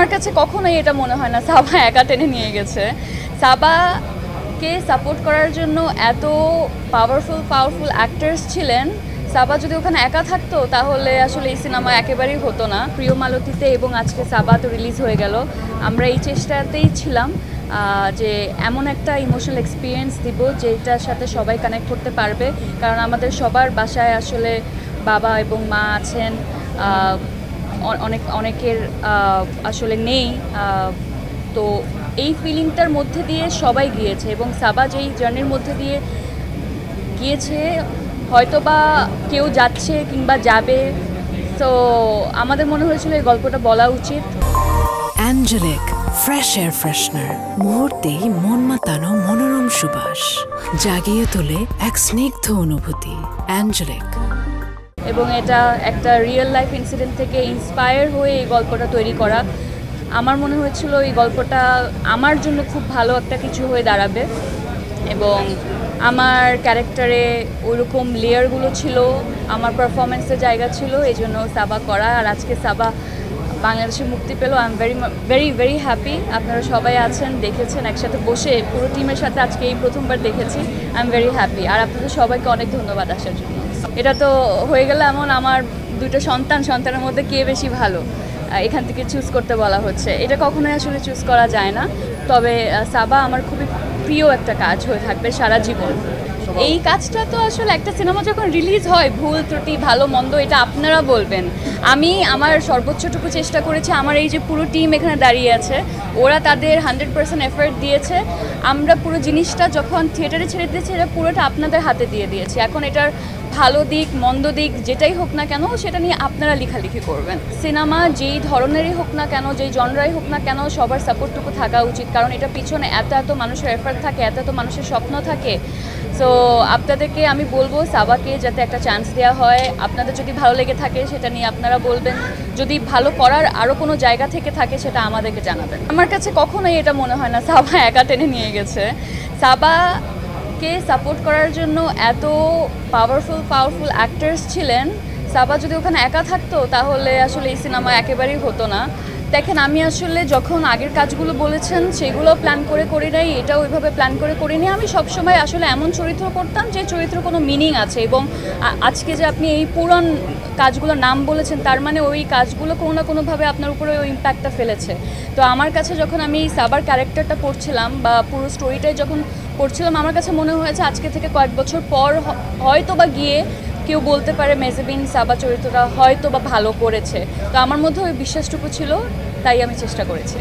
আমার কাছে কখনোই এটা মনে হয় না সাবা একা টেনে নিয়ে গেছে। সাবাকে সাপোর্ট করার জন্য এত পাওয়ারফুল অ্যাক্টার্স ছিলেন। সাবা যদি ওখানে একা থাকতো তাহলে আসলে এই সিনেমা একেবারেই হতো না। প্রিয় মালতীতে এবং আজকে সাবা তো রিলিজ হয়ে গেল, আমরা এই চেষ্টাতেই ছিলাম যে এমন একটা ইমোশনাল এক্সপিরিয়েন্স দিব যেটার সাথে সবাই কানেক্ট করতে পারবে। কারণ আমাদের সবার বাসায় আসলে বাবা এবং মা আছেন, অনেকের আসলে নেই। তো এই ফিলিংটার মধ্যে দিয়ে সবাই গিয়েছে এবং সাবা যেই জার্নির মধ্যে দিয়ে গিয়েছে, হয়তো বা কেউ যাচ্ছে কিংবা যাবে। তো আমাদের মনে হয়েছিল এই গল্পটা বলা উচিত। অ্যাঞ্জেলিক ফ্রেশ এয়ার ফ্রেশনার, মুহূর্তেই মন মাতানো মনোরম সুবাস, জাগিয়ে তোলে এক স্নিগ্ধ অনুভূতি। অ্যাঞ্জেলিক। এবং এটা একটা রিয়েল লাইফ ইনসিডেন্ট থেকে ইন্সপায়ার হয়ে এই গল্পটা তৈরি করা। আমার মনে হয়েছিল এই গল্পটা আমার জন্য খুব ভালো একটা কিছু হয়ে দাঁড়াবে এবং আমার ক্যারেক্টারে ওইরকম লেয়ারগুলো ছিল, আমার পারফরমেন্সের জায়গা ছিল, এই জন্য সাবা করা। আর আজকে সাবা বাংলাদেশে মুক্তি পেল। I am very happy. আপনারা সবাই আছেন, দেখেছেন, একসাথে বসে পুরো টিমের সাথে আজকে এই প্রথমবার দেখেছি। I am very happy. আর আপনাদের সবাইকে অনেক ধন্যবাদ আসার জন্য। এটা তো হয়ে গেল এমন, আমার দুটো সন্তানের মধ্যে কে বেশি ভালো এখান থেকে চুজ করতে বলা হচ্ছে। এটা কখনোই আসলে চুজ করা যায় না। তবে সাবা আমার খুবই প্রিয় একটা কাজ হয়ে থাকবে সারা জীবন। এই কাজটা তো আসলে একটা সিনেমা যখন রিলিজ হয়, ভুল ত্রুটি ভালো মন্দ এটা আপনারা বলবেন। আমি আমার সর্বোচ্চটুকু চেষ্টা করেছি। আমার এই যে পুরো টিম এখানে দাঁড়িয়ে আছে, ওরা তাদের 100% এফর্ট দিয়েছে। আমরা পুরো জিনিসটা যখন থিয়েটারে ছেড়ে দিয়েছি, এটা পুরোটা আপনাদের হাতে দিয়ে দিয়েছি। এখন এটার ভালো দিক মন্দ দিক যেটাই হোক না কেন, সেটা নিয়ে আপনারা লেখালেখি করবেন। সিনেমা যেই ধরনেরই হোক না কেন, যেই জনরাই হোক না কেন, সবার সাপোর্টটুকু থাকা উচিত। কারণ এটা পিছনে এত মানুষের এফর্ট থাকে, এত মানুষের স্বপ্ন থাকে। সো আপনাদেরকে আমি বলবো সাবাকে যাতে একটা চান্স দেওয়া হয়। আপনাদের যদি ভালো লেগে থাকে সেটা নিয়ে আপনারা বলবেন, যদি ভালো করার আরও কোনো জায়গা থেকে থাকে সেটা আমাদেরকে জানাবেন। আমার কাছে কখনোই এটা মনে হয় না সাবা একা টেনে নিয়ে গেছে। সাবাকে সাপোর্ট করার জন্য এত পাওয়ারফুল অ্যাক্টার্স ছিলেন। সাবা যদি ওখানে একা থাকতো তাহলে আসলে এই সিনেমা একেবারেই হতো না। দেখেন, আমি আসলে যখন আগের কাজগুলো বলেছেন সেগুলো প্ল্যান করে করি নাই, এটা ওইভাবে প্ল্যান করে করিনি। আমি সবসময় আসলে এমন চরিত্র করতাম যে চরিত্র কোনো মিনিং আছে। এবং আজকে যে আপনি এই পুরান কাজগুলোর নাম বলেছেন, তার মানে ওই কাজগুলো কোনো না কোনোভাবে আপনার উপরে ওই ইম্প্যাক্টটা ফেলেছে। তো আমার কাছে যখন আমি সাবার ক্যারেক্টারটা পড়ছিলাম বা পুরো স্টোরিটাই যখন পড়ছিলাম, আমার কাছে মনে হয়েছে আজকে থেকে কয়েক বছর পর হয়তো বা গিয়ে কেউ বলতে পারে মেজেবিন সাবা চরিত্রটা হয়তো বা ভালো করেছে। তো আমার মধ্যে ওই বিশ্বাসটুকু ছিল, তাই আমি চেষ্টা করেছি।